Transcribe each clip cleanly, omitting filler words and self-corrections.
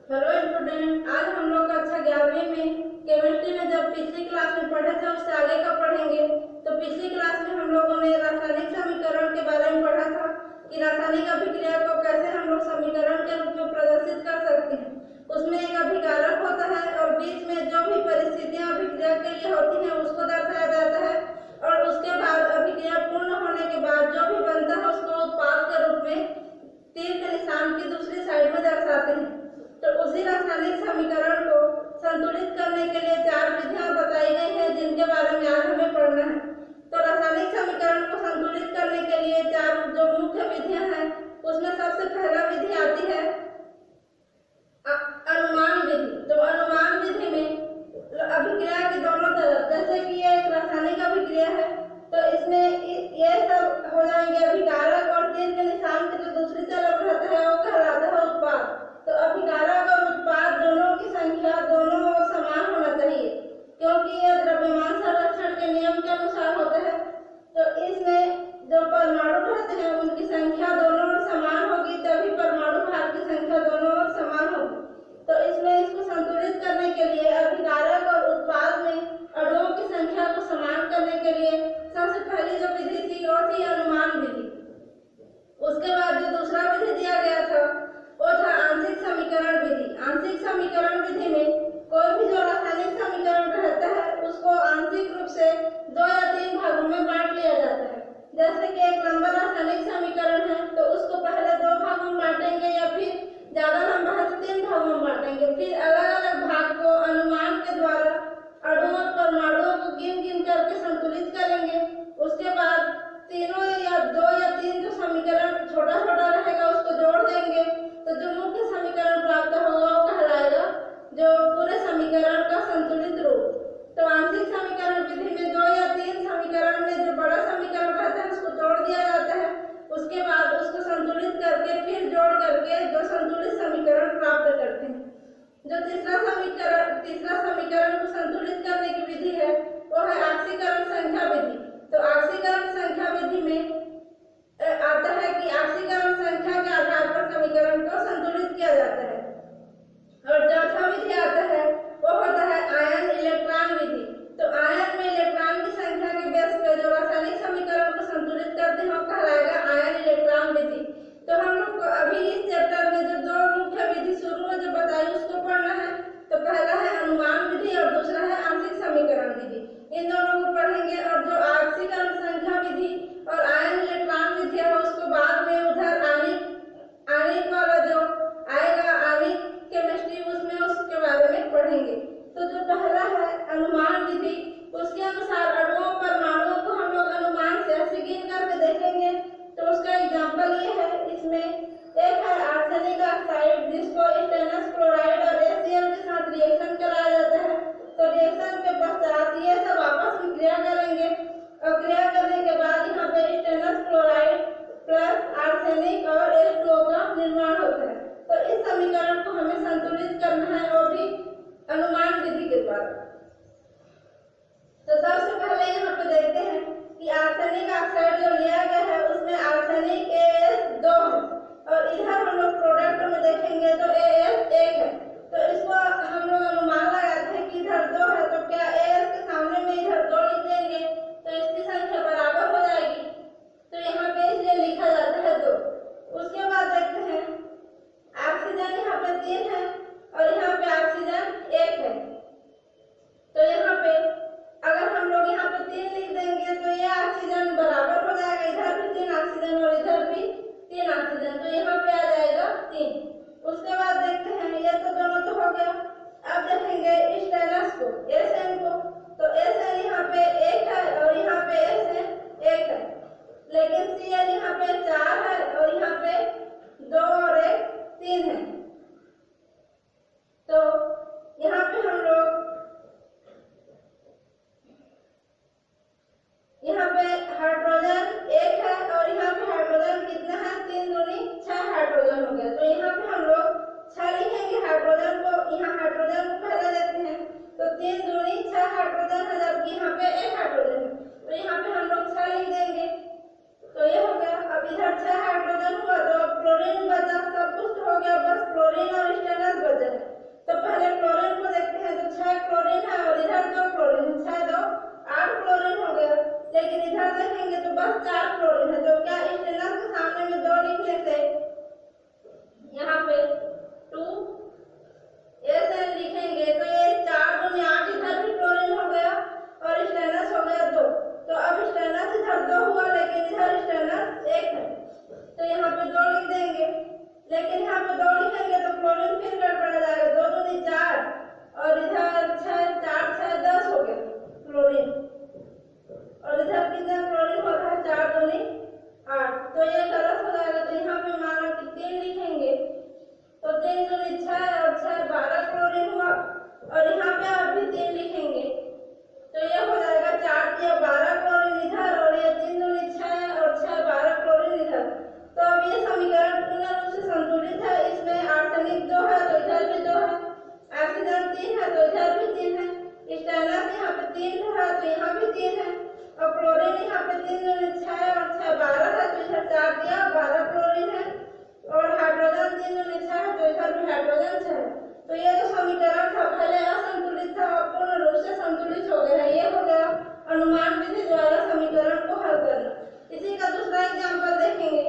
Hello student, आज हम लोग कक्षा 11वीं में केमिस्ट्री में जब पिछली क्लास में पढ़े थे उससे आगे का पढ़ेंगे। तो पिछली क्लास में हम लोगों ने रासायनिक समीकरण के बारे में पढ़ा था कि रासायनिक अभिक्रिया को कैसे हम लोग समीकरण के रूप में प्रदर्शित कर सकते हैं। उसमें एक अभिकारक होता है और बीच में जो भी परिस्थितियां अभिक्रिया के लिए होती हैं उसको दर्शाया जाता है, और उसके बाद अभिक्रिया पूर्ण होने के बाद जो भी बनता है उसको उत्पाद के रूप में तीर के निशान की दूसरी साइड में दर्शाते हैं। तो उसी रासायनिक समीकरण को संतुलित करने के लिए 4 विधियां बताई गई हैं जिनके बारे में आज हमें पढ़ना है। तो रासायनिक समीकरण को संतुलित करने के लिए 4 जो मुख्य विधियां हैं उसमें सबसे पहला विधि आती है अनुमान विधि। तो अनुमान विधि में अभिक्रिया के दोनों तरफ, जैसे कि ये एक रासायनिक अभिक्रिया है तो इसमें ये सब हो जाएंगे अभिकारक, और तीर के निशान के जो दूसरी तरफ रहता है वो कहलाता है उत्पाद। तो अभिकारक और उत्पाद दोनों की संख्या दोनों समान होना चाहिए, क्योंकि ये द्रव्यमान संरक्षण के नियम के अनुसार होते हैं। तो इसमें जो परमाणु रहते हैं उनकी संख्या दोनों ओर समान होगी, तभी परमाणु भार की संख्या दोनों ओर समान होगी। तो इसमें इसको संतुलित करने के लिए अभिकारक और उत्पाद में अणुओं की संख्या को समान करने के लिए सबसे पहली जो विधि थी वो थी अनुमान विधि। उसके बाद जो दूसरा विधि दिया गया था वो था आंशिक समीकरण विधि। आंशिक समीकरण विधि में कोई भी जो रासायनिक समीकरण रहता है उसको आंशिक रूप से 2 या 3 भागों में बांट लिया जाता है। जैसे कि एक लंबा रासायनिक समीकरण है तो उसको पहले 2 भागों में बांटेंगे, या फिर ज्यादा लंबा है तो 3 भागों में बांटेंगे। फिर अलग अलग भाग को अनुमान के द्वारा अणुओं और परमाणुओं को गिन गिन करके संतुलित करेंगे। उसके बाद तीनों या 2 या 3 जो समीकरण छोटा छोटा रहेगा उसको जोड़ देंगे, तो जो मुख्य समीकरण प्राप्त होगा वो कहलाएगा जो पूरे समीकरण का संतुलित रूप। तो आंशिक समीकरण विधि में 2 या 3 समीकरण में जो बड़ा समीकरण रहता है उसको जोड़ दिया जाता है। उसके बाद उसको संतुलित करके फिर जोड़ करके जो संतुलित समीकरण प्राप्त करते हैं। जो तीसरा समीकरण को संतुलित करने की विधि है वो है आक्सीकरण संख्या विधि। तो आक्सीकरण संख्या विधि में आता है कि आक्सीकरण संख्या के आधार पर समीकरण को संतुलित किया जाता है। और चौथा विधि आता है वो होता है आयन इलेक्ट्रॉन विधि। तो आयन में इलेक्ट्रॉन की संख्या के बेस पे जो रासायनिक समीकरण को संतुलित करते हैं वो कहलाएगा आयन इलेक्ट्रॉन विधि। तो हम लोग को अभी इस चैप्टर में जो 2 मुख्य विधि शुरू में जो बताई उसको पढ़ना है। तो पहला है अनुमान विधि और दूसरा है आंशिक समीकरण विधि। इन दोनों को पढ़ेंगे, और जो आक्सीकरण संख्या विधि और आयन इलेक्ट्रॉन विधि है उसको बाद में उधर आणविक वाला जो आएगा आणविक केमिस्ट्री उसमें उसके बारे में पढ़ेंगे। तो जो पहला है अनुमान विधि, उसके अनुसार अणुओं परमाणुओं को हम लोग अनुमान से ऐसे गिन करके देखेंगे। तो उसका एग्जाम्पल ये है, इसमें एक है आर्सेनिक ऑक्साइड जिसको स्टेनस क्लोराइड और HCl के साथ रिएक्शन कराया जाता है। तो रिएक्शन के पश्चात ये सब आपस में क्रिया करेंगे, और क्रिया करने के बाद यहाँ पे स्टेनस क्लोराइड प्लस आर्सेनिक और H2O का निर्माण होता है। तो इस समीकरण को हमें संतुलित करना है और भी अनुमान विधि के द्वारा। तो सबसे पहले यहाँ पे देखते हैं कि आर्सेनिक ऑक्साइड जो लिया गया है उसमें आर्सेनिक AS2 है, और इधर हम लोग प्रोडक्ट में देखेंगे तो AS 1 है। तो इसको हम लोग अनुमान लगाते हैं कि इधर 2 है, तो क्या AS के सामने में इधर 2 लिख देंगे तो इसकी संख्या बराबर हो जाएगी। तो यहाँ पे इसलिए लिखा जाता है 2। उसके बाद देखते हैं ऑक्सीजन यहाँ पे 3 है और यहाँ पे ऑक्सीजन 1 है। तो यहाँ पे अगर हम लोग यहाँ पे 3 लिख देंगे तो ये ऑक्सीजन बराबर हो जाएगा, इधर भी 3 ऑक्सीजन और इधर भी 3 ऑक्सीजन, तो यहाँ पे आ जाएगा 3। उसके बाद देखते हैं ये तो दोनों तो हो गया। अब देखेंगे स्टेनस को, SN को। तो SN यहाँ पे 1 है और यहाँ पे SN 1 है, लेकिन Cl यहाँ पे 4 है और यहाँ पे 2 और 1 3 है। तो यहाँ पे हम लोग यहाँ पे हाइड्रोजन 1 है और यहाँ पे हाइड्रोजन कितना है 3 दूनी 6 हाइड्रोजन हो गया। तो यहाँ पे हम लोग 6 लिखेंगे हाइड्रोजन को, यहाँ हाइड्रोजन को पहले देते हैं। तो 3 दूनी 6 हाइड्रोजन है, जबकि यहाँ पे 1 हाइड्रोजन है, तो यहाँ पे हम लोग 6 लिख देंगे। तो ये हो गया। अब इधर 6 हाइड्रोजन हुआ तो अब क्लोरीन बचा, सब कुछ हो गया, बस क्लोरीन और स्टेनस बचा है। पे 2 लिख देंगे, लेकिन यहाँ पे 2 लिखेंगे तो क्लोरीन फिर गड़बड़ा जाएगा। 2 दूनी 4 और इधर 6, 4 6 10 हो गया क्लोरीन, और इधर कितना क्लोरीन हो रहा है 4 दूनी 8, तो ये गलत हो जाएगा। तो यहाँ पे माना कि 3 लिखेंगे तो 3 दूनी 6 और 6 12 क्लोरीन हुआ, और यहाँ पे आप भी 3 लिखेंगे तो ये हो जाएगा 4 या 12 क्लोरीन इधर, और ये 3 दूनी 6 और 6 12 क्लोरीन इधर। तो अब ये समीकरण पूर्ण रूप से संतुलित है। इसमें आर्सेनिक 2 है तो इधर भी 2 है, ऑक्सीजन 3 है तो इधर भी 3 है, स्टेनलेस यहाँ पे 3 है तो यहाँ भी 3 है, और क्लोरीन यहाँ पे 3 दूनी 6 और 6 12 है तो इधर 4 दिया 12 क्लोरीन है, और हाइड्रोजन 3 दूनी 6 है तो इधर भी हाइड्रोजन 6 है। तो ये जो समीकरण था पहले असंतुलित था और पूर्ण रूप से संतुलित हो गया है। ये हो गया अनुमान विधि द्वारा समीकरण को हल करना। इसी का दूसरा एग्जाम्पल देखेंगे,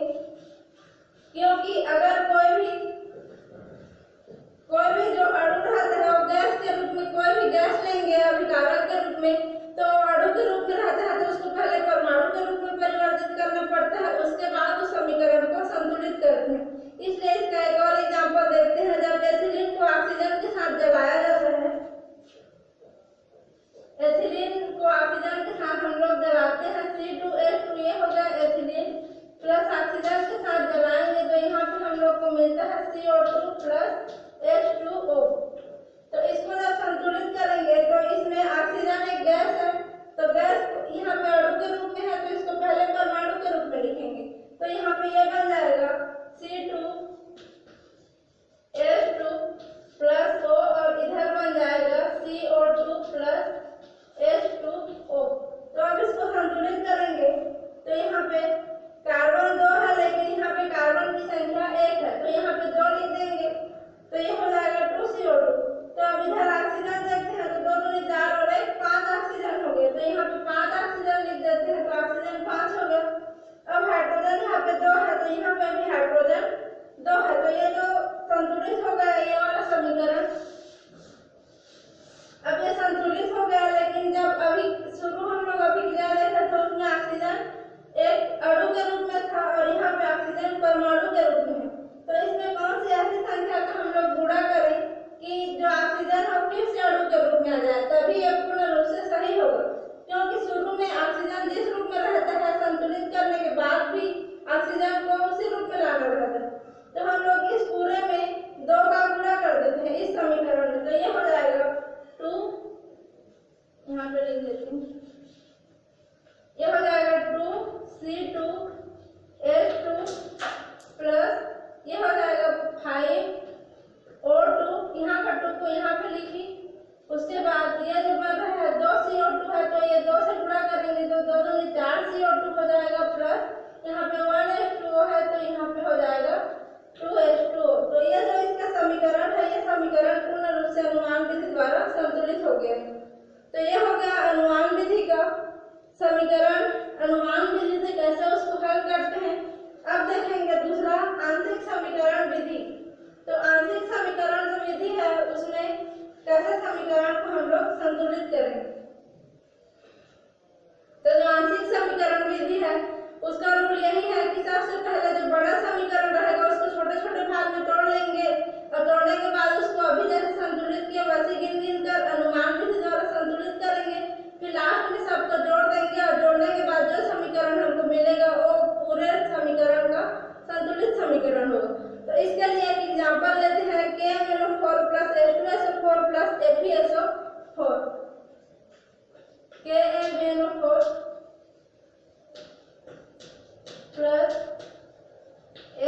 क्योंकि अगर कोई भी जो अणु रहता है वो गैस के रूप में, कोई भी गैस लेंगे अभिकारक के रूप में, तो अणु के रूप में रहता है तो उसको पहले परमाणु के रूप में परिवर्तित करना पड़ता है, उसके बाद उस समीकरण को संतुलित करते हैं। इसलिए इसका एक और एग्जाम्पल देखते हैं। जब एथिलीन को ऑक्सीजन के साथ जलाया जाता है, एथिलीन को ऑक्सीजन के साथ हम लोग जलाते हैं C2H2, ये हो गया एथिलीन प्लस ऑक्सीजन के साथ जलाएंगे तो यहाँ पे हम लोग को मिलता है CO2 प्लस H2O। तो इसको जब संतुलित करेंगे तो इसमें ऑक्सीजन एक गैस है, तो गैस यहाँ पे अणु के रूप में है तो इसको पहले परमाणु के रूप में लिखेंगे, तो यहाँ पे ये बन जाएगा C2H2 प्लस O, और इधर बन जाएगा CO2 प्लस H2O। तो अब इसको संतुलित करेंगे तो यहाँ पे कार्बन 2 है लेकिन यहाँ पे कार्बन की संख्या 1 है, तो यहाँ पे 2 लिख देंगे तो ये हो जाएगा 2CO2। तो अब इधर ऑक्सीजन देखते हैं तो 2 दूनी 4 और 1 5 ऑक्सीजन हो गया, तो यहाँ पे 5 ऑक्सीजन लिख देते हैं तो ऑक्सीजन 5 हो गया। अब हाइड्रोजन यहाँ पे 2 है तो यहाँ पे भी हाइड्रोजन 2 है, तो ये जो संतुलित हो गया ये वाला समीकरण। अब ये संतुलित हो गया, लेकिन जब अभी शुरू हम लोग अभिक्रिया देखे तो उसमें ऑक्सीजन एक अणु के रूप में था और यहाँ पे ऑक्सीजन परमाणु के रूप में है। तो इसमें कौन सी ऐसी संख्या का हम लोग गुणा करें कि जो ऑक्सीजन हो फिर से अणु के रूप में आ जाए, तभी यह पूर्ण रूप से सही होगा। क्योंकि शुरू में ऑक्सीजन जिस रूप में रहता है संतुलित करने के बाद भी ऑक्सीजन को उसी रूप में लाना रहता है, तो हम लोग इस पूरे में 2 का गुणा कर देते हैं इस समीकरण में, तो ये हो जाएगा 2, यहाँ पे लिख देती हूँ, ये हो जाएगा 2C2H2 प्लस ये हो जाएगा 5O2, यहाँ का 2 को यहाँ पे लिखी, उसके बाद ये जो बन रहा है 2CO2 है तो ये 2 से गुणा करेंगे तो 2 दूनी 4 CO2 हो जाएगा, प्लस यहाँ पे 1H2O है तो यहाँ पे हो जाएगा 2H2O। तो ये जो इसका समीकरण है ये समीकरण पूर्ण रूप से अनुमान विधि द्वारा संतुलित हो गया। तो ये हो गया अनुमान विधि का समीकरण, अनुमान विधि से कैसे उसको हल करते हैं। अब देखेंगे दूसरा आंशिक समीकरण विधि। तो आंशिक समीकरण जो विधि है उसमें कैसे समीकरण को हम लोग संतुलित करें। तो जो आंशिक समीकरण विधि है उसका रूल यही है कि सबसे पहले जो बड़ा समीकरण रहेगा उसको छोटे छोटे भाग में तोड़ लेंगे, और तोड़ने के बाद उसको अभी जैसे संतुलित किया वैसे गिन गिन कर अनुमान विधि द्वारा संतुलित करेंगे, फिर लास्ट में सबको जोड़ देंगे, और जोड़ने के बाद जो समीकरण हमको मिलेगा वो पूरे समीकरण का संतुलित समीकरण होगा। तो इसके लिए एक एग्जांपल लेते हैं, KMnO4 plus H2SO4 plus FeSO4। KMnO4 plus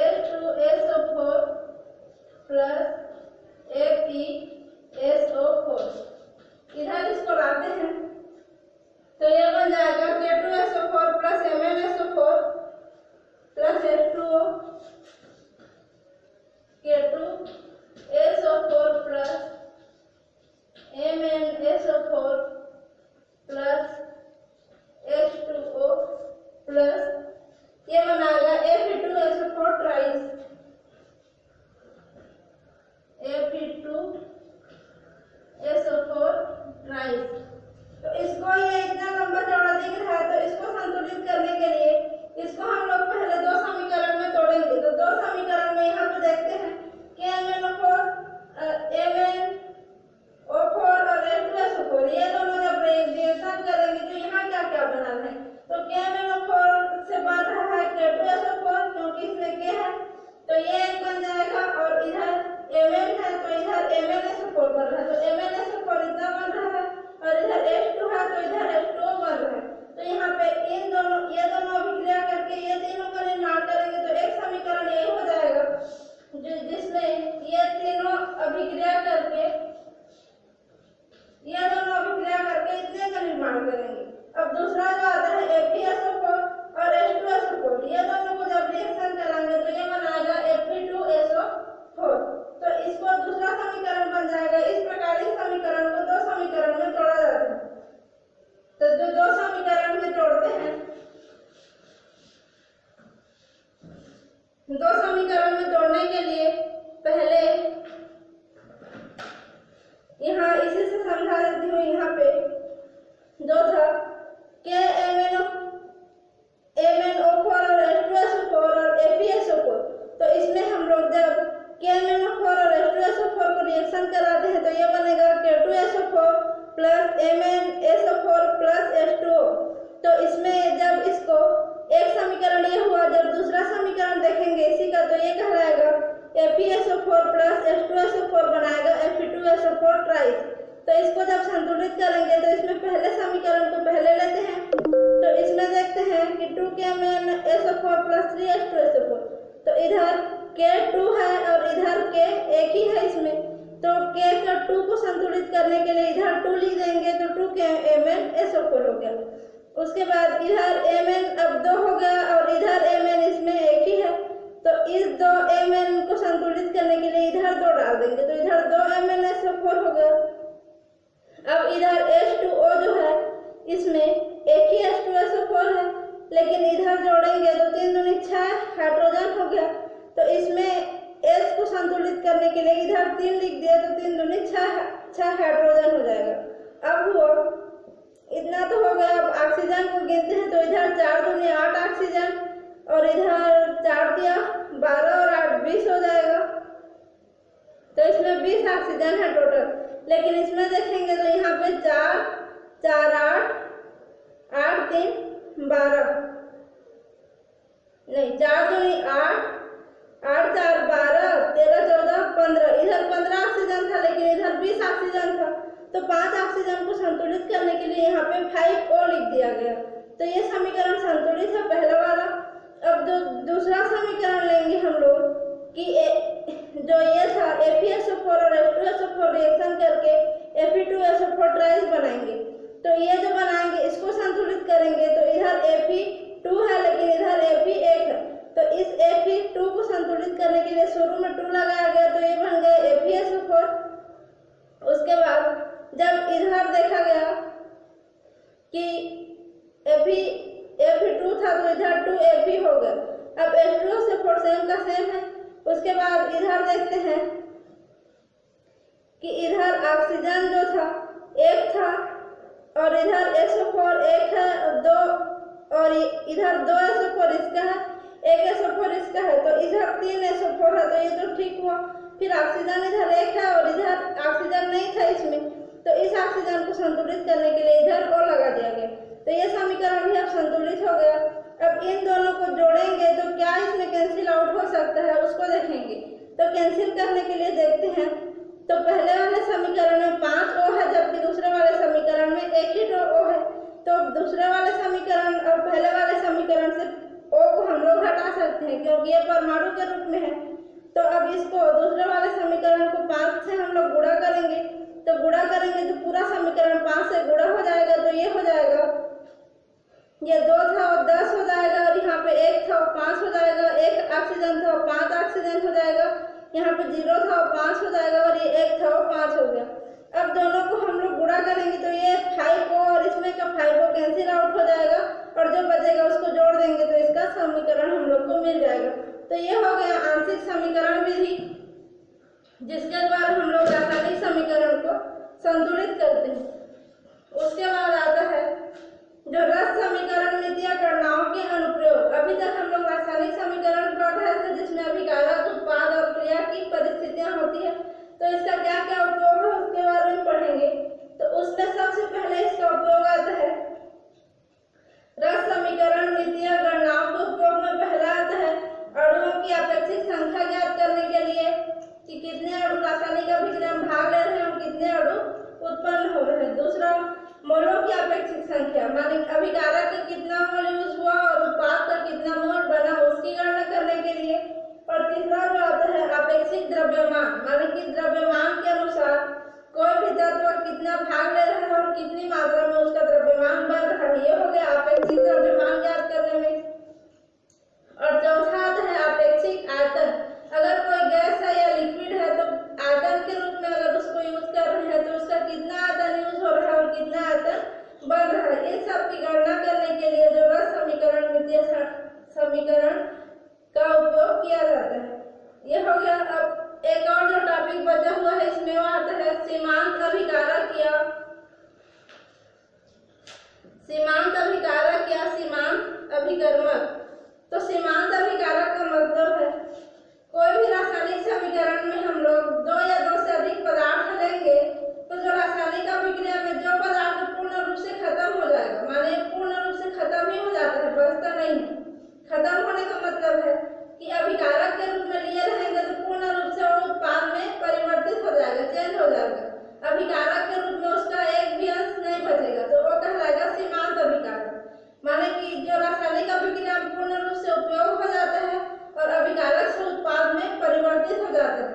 H2SO4 plus FeSO4, इधर इसको लाते हैं तो ये बन जाएगा K2SO4 plus MnSO4 plus H2O, K2SO4 plus MnSO4 plus H2O plus ये बनाएगा Fe2SO4 ट्राइस, Fe2SO4 तो इधर MnSO4 बन रहा है, तो MnSO4 इतना बन रहा है और इधर H2 है तो इधर H2O बन रहा है। तो यहाँ पे ये दोनों अभिक्रिया करके ये तीनों का निर्माण करेंगे तो एक समीकरण यही हो जाएगा जिसमें ये तीनों अभिक्रिया करके ये दोनों अभिक्रिया करके इतने का निर्माण करेंगे। अब दूसरा जो आता है FeSO4 और H2SO4, ये दोनों को जब रिएक्शन कराएंगे तो ये बनाएगा Fe2SO4। तो इसको दूसरा समीकरण बन जाएगा। इस प्रकार इस समीकरण को दो समीकरण में तोड़ा जाता है। तो जो दो समीकरण में तोड़ते हैं, दो समीकरण में तोड़ने के लिए पहले यहाँ इसी से समझा देती हूँ। यहाँ पे जो था KMnO4 और H2SO4 और FeSO4, तो इसमें हम लोग जब KMnO4 और H2SO4 को रिएक्शन कराते हैं तो ये बनेगा K2SO4 plus MnSO4 plus H2O। तो इसमें जब इसको एक समीकरण ये हुआ, जब दूसरा समीकरण देखेंगे इसी का तो ये कहलाएगा FeSO4 प्लस H2SO4 बनाएगा Fe2SO4 ट्राइस। तो इसको जब संतुलित करेंगे तो इसमें पहले समीकरण को पहले लेते हैं, तो इसमें देखते हैं कि 2KMnSO4 प्लस 3H2SO4, तो इधर K2 है और इधर K एक ही है इसमें, तो K का 2 को संतुलित करने के लिए इधर 2 लिख देंगे तो 2KMnSO4 हो गया। उसके बाद इधर Mn अब 2 हो गया और इधर Mn इसमें एक ही है, तो इस दो Mn को संतुलित करने के लिए इधर 2 डाल देंगे तो इधर 2 MnSO4 हो गया। अब इधर H2O जो है इसमें एक ही H2SO4 है, लेकिन इधर जोड़ेंगे तो 3 दूनी 6 हाइड्रोजन हो गया, तो इसमें H को संतुलित करने के लिए इधर 3 लिख दिया तो 3 दूनी 6 हाइड्रोजन हो जाएगा। अब हुआ इतना तो हो गया। अब ऑक्सीजन को गिनते हैं तो इधर 4 दूनी 8 ऑक्सीजन और इधर 4 दिया 12 और 8 20 हो जाएगा, तो इसमें 20 ऑक्सीजन है टोटल। लेकिन इसमें देखेंगे तो यहाँ पे 4 4 8 8 3 12 नहीं 4 दूनी 8 8 4 12 13 14 15, इधर 15 ऑक्सीजन था लेकिन इधर 20 ऑक्सीजन था, तो 5 ऑक्सीजन को संतुलित करने के लिए यहाँ पे 5O लिख दिया गया। तो ये समीकरण संतुलित है पहला वाला। अब जो दूसरा समीकरण लेंगे हम लोग कि जो ये था FeSO4 और H2SO4 रिएक्शन करके Fe2SO4 ट्राइस बनाएंगे, तो ये जो बनाएंगे इसको संतुलित करेंगे तो इधर Fe2 है लेकिन इधर Fe1 है, तो इस Fe2 को संतुलित करने के लिए शुरू में 2 लगाया गया तो ये बन गया FeSO4। उसके बाद जब इधर देखा गया कि Fe2 था तो इधर 2Fe हो गया। अब H2SO4 सेम का सेम है। उसके बाद इधर देखते हैं कि इधर ऑक्सीजन जो था 1 था और इधर SO4 1 है और 2 और इधर 2 SO4 इसका है, 1 SO4 इसका है, तो इधर 3 SO4 है, तो ये तो ठीक हुआ। फिर ऑक्सीजन इधर 1 है और इधर ऑक्सीजन नहीं था इसमें, तो इस ऑक्सीजन को संतुलित करने के लिए इधर O लगा दिया गया, तो ये समीकरण भी अब संतुलित हो गया। अब इन दोनों को जोड़ेंगे तो क्या इसमें कैंसिल आउट हो सकता है उसको देखेंगे। तो कैंसिल करने के लिए देखते हैं तो पहले वाले समीकरण में 5 O है जबकि दूसरे वाले समीकरण में 1 ही O है, तो दूसरे वाले समीकरण और पहले वाले समीकरण से O को हम लोग हटा सकते हैं क्योंकि ये परमाणु के रूप में है। तो अब इसको दूसरे वाले समीकरण को 5 से हम लोग गुणा करेंगे, तो गुणा करेंगे तो पूरा समीकरण 5 से गुणा हो जाएगा, तो ये हो जाएगा ये 2 था और 10 हो जाएगा और यहाँ पे 1 था और 5 हो जाएगा, 1 ऑक्सीजन था और 5 ऑक्सीजन हो जाएगा, यहाँ पे 0 था और 5 हो जाएगा और ये 1 था और 5 हो गया। अब दोनों को हम लोग गुणा करेंगे तो ये 5O और इसमें का 5O कैंसिल आउट हो जाएगा और जो बचेगा उसको जोड़ देंगे तो इसका समीकरण हम लोग को मिल जाएगा। तो ये हो गया आंशिक समीकरण विधि जिसके द्वारा हम लोग रासायनिक समीकरण को संतुलित करते हैं। उसके बाद आता है जो रस समीकरण नीतिय गणनाओं के अनुप्रयोग। अभी तक हम लोग रासायनिक समीकरण पढ़ रहे थे जिसमें अभिकारक उत्पाद और क्रिया की परिस्थितियां होती है, तो इसका क्या क्या उपयोग है उसके बारे में पढ़ेंगे। तो उसमें सबसे पहले इसका उपयोग आता है रस समीकरण नीतिय गणनाओं के उपयोग में पहला आता है अणुओं की अपेक्षित संख्या ज्ञात करने के लिए कि कितने अणु रासायनिक में भाग ले रहे हैं और कितने अणु उत्पन्न हो रहे हैं। दूसरा, मोलों की अपेक्षित संख्या, माने अभिकारक का कितना मोल यूज हुआ और उत्पाद का कितना मोल बना, उसकी गणना करने के लिए। और तीसरा जो आता है अपेक्षित द्रव्यमान, माने कि द्रव्यमान के अनुसार कोई भी तत्व कितना भाग ले रहा है और कितनी मात्रा में उसका द्रव्यमान बढ़ रहा है, ये हो गया अपेक्षित द्रव्यमान ज्ञात करने में। और चौथा आता है अपेक्षित आयतन, अगर कोई गैस है या लिक्विड है तो आयतन के रूप में अगर उसको यूज कर रहे हैं तो उसका कितना आयतन यूज हो रहा है और कितना आयतन बढ़ रहा है, इन सब की गणना करने के लिए जो रस समीकरण, मितीय समीकरण का उपयोग किया जाता है। ये हो गया। अब एक और जो टॉपिक बचा हुआ है इसमें वो आता है सीमांत अभिकारक या सीमांत अभिकर्मक। तो सीमांत अभिकारक का मतलब है कोई भी रासायनिक समीकरण में हम लोग दो या दो से अधिक पदार्थ लेंगे तो जो रासायनिक अभिक्रिया में जो पदार्थ पूर्ण रूप से खत्म हो जाएगा, माने पूर्ण रूप से खत्म ही हो जाता है, बचता नहीं है। खत्म होने का मतलब है कि अभिकारक के रूप में लिए रहेंगे तो पूर्ण रूप से वो उत्पाद में परिवर्तित हो जाएगा, चेंज हो जाएगा। अभिकारक के रूप में उसका एक भी अंश नहीं बचेगा, तो वो कहलाएगा सीमांत अभिकारक। माने कि जो रासायनिक अभिक्रिया में पूर्ण रूप से उपयोग हो जाता है और अभिकारक से उत्पाद में परिवर्तित हो जाता है,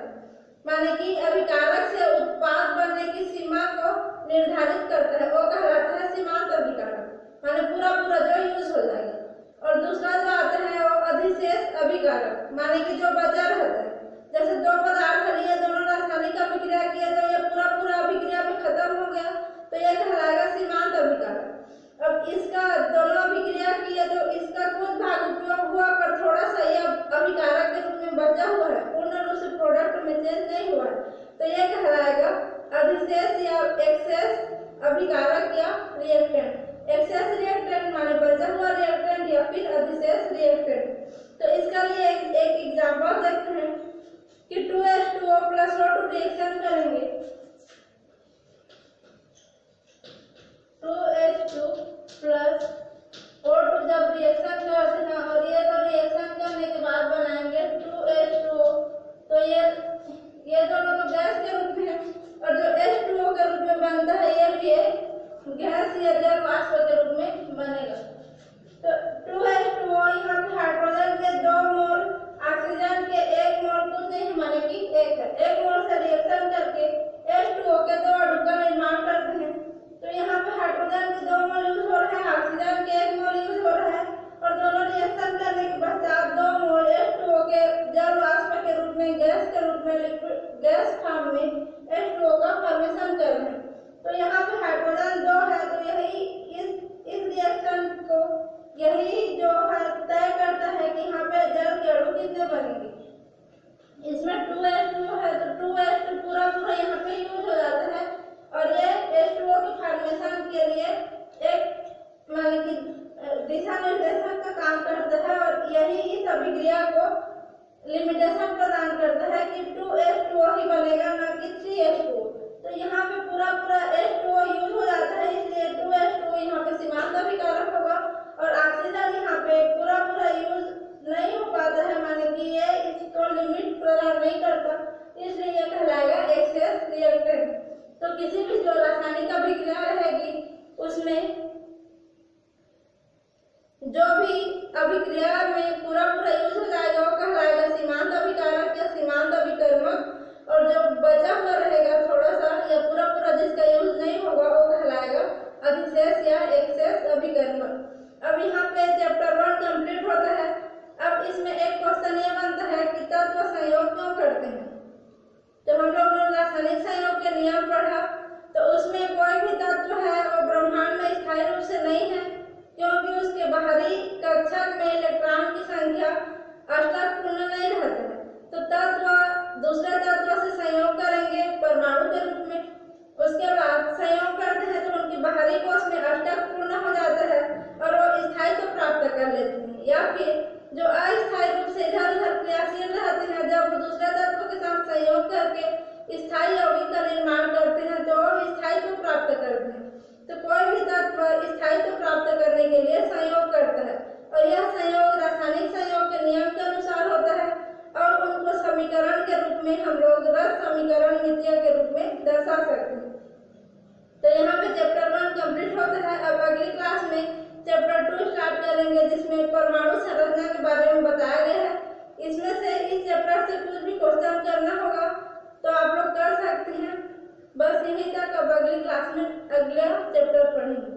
माने कि अभिकारक से उत्पाद बनने की सीमा को निर्धारित करता है, वो कहलाता है सीमांत अभिकारक, माने पूरा पूरा जो यूज हो जाएगा। और दूसरा जो आता है वो अधिशेष अभिकारक, माने कि जो बचा रहता है, जैसे दो पदार्थ लिए, दोनों रासायनिक अभिक्रिया किए तो ये पूरा पूरा अभिक्रिया में खत्म हो गया, तो यह कहलाएगा सीमांत अभिकारक। अब इसका दोनों अभिक्रिया किए तो इसका कुछ भाग उपयोग हुआ पर थोड़ा सा यह अभिकारक के रूप में बचा हुआ है, पूर्ण रूप से प्रोडक्ट में चेंज नहीं हुआ है, तो यह कहलाएगा अधिशेष या एक्सेस अभिकारक या रिएक्टेंट। एक्सेस रिएक्टेंट माने बचा हुआ रिएक्टेंट या फिर अधिशेष रिएक्टेंट। तो इसका लिए एक एग्जांपल देखते हैं कि 2H2O + O2 रिएक्शन करेंगे, 2H2 + O2 जब रिएक्शन करते हैं और ये तो रिएक्शन करने के बाद बनाएंगे 2H2O, तो ये दोनों तो गैस के रूप में है और जो H2O के रूप में बनता है ये भी एक गैस या जल वाष्प के रूप में बनेगा। तो 2H2O यहाँ पे हाइड्रोजन के 2 मोल, ऑक्सीजन के 1 मोल, कुछ नहीं माने कि 1 मोल से रिएक्शन करके H2O के 2 अणु का निर्माण करते हैं। तो यहाँ पे हाइड्रोजन के 2 मोल यूज हो रहे हैं, ऑक्सीजन के 1 मोल यूज हो रहा है और दोनों रिएक्शन करने के पश्चात 2 मोल H2O के जल वाष्प के रूप में, गैस के रूप में, लिक्विड गैस फॉर्म में H2O का फॉर्मेशन कर रहे हैं। तो यहाँ पे हाइड्रोजन 2 है, तो यही इस रिएक्शन को यही जो है तय करता है कि यहाँ पे जल के अणु कितने बनेंगे। इसमें 2H2 है तो 2H2 पूरा यहाँ पे यूज हो जाता है और ये H2O की फॉर्मेशन के लिए एक माने कि दिशा निर्देशक का काम करता है और यही इस अभिक्रिया को लिमिटेशन प्रदान करता है कि 2H2O ही बनेगा, ना कि 3H2O। तो यहाँ पे पूरा H2O यूज हो जाता है, इसलिए 2H2O यहाँ पे सीमांत अभिकारक होगा और ऑक्सीजन यहाँ पे पूरा यूज नहीं हो पाता है, माने कि ये इसको लिमिट प्रदान नहीं करता, इसलिए ये कहलाएगा एक्सेस रिएक्टेंट। तो किसी भी जो रासायनिक अभिक्रिया रहेगी उसमें जो भी अभिक्रिया में पूरा यूज हो जाएगा वो कहलाएगा सीमांत अभिकारक या सीमांत अभिकर्मक, और जो बचा हुआ रहेगा थोड़ा सा या पूरा जिसका यूज नहीं होगा वो कहलाएगा अधिशेष या एक्सेस अभिकर्मक। अब यहाँ पे चैप्टर 1 कंप्लीट होता है। अब इसमें एक क्वेश्चन ये बनता है कि तत्व संयोग क्यों करते हैं। जब हम लोग रासायनिक संयोग के नियम पढ़ा तो उसमें कोई भी तत्व है वो ब्रह्मांड में स्थायी रूप से नहीं है, क्योंकि उसके बाहरी कक्षक में इलेक्ट्रॉन की संख्या अष्टक पूर्ण नहीं रहता है। तो तत्व दूसरे तत्व से संयोग करेंगे परमाणु के रूप में, उसके बाद संयोग करते हैं तो उनकी बाहरी कोश में अष्टक पूर्ण हो जाता है और वो स्थायित्व प्राप्त कर लेते हैं। या फिर जो अस्थायी रूप से इधर उधर क्रियाशील रहते हैं, जब दूसरे तत्व के साथ संयोग करके स्थायी यौगिक का निर्माण करते हैं तो स्थायित्व प्राप्त करते हैं। तो कोई भी तत्व स्थायित्व प्राप्त करने के लिए संयोग करता है और यह संयोग रासायनिक संयोग के नियम के अनुसार होता है और उनको समीकरण के रूप में हम लोग रस समीकरण मितियों के रूप में दर्शा सकते हैं। तो यहाँ पे चैप्टर 1 कंप्लीट होता है। अब अगली क्लास में चैप्टर 2 स्टार्ट करेंगे, जिसमें परमाणु संरचना के बारे में बताया गया है। इसमें से इस चैप्टर से कुछ भी क्वेश्चन करना होगा तो आप लोग कर सकते हैं। बस यहीं तक। अब अगली क्लास में अगला चैप्टर पढ़ेंगे।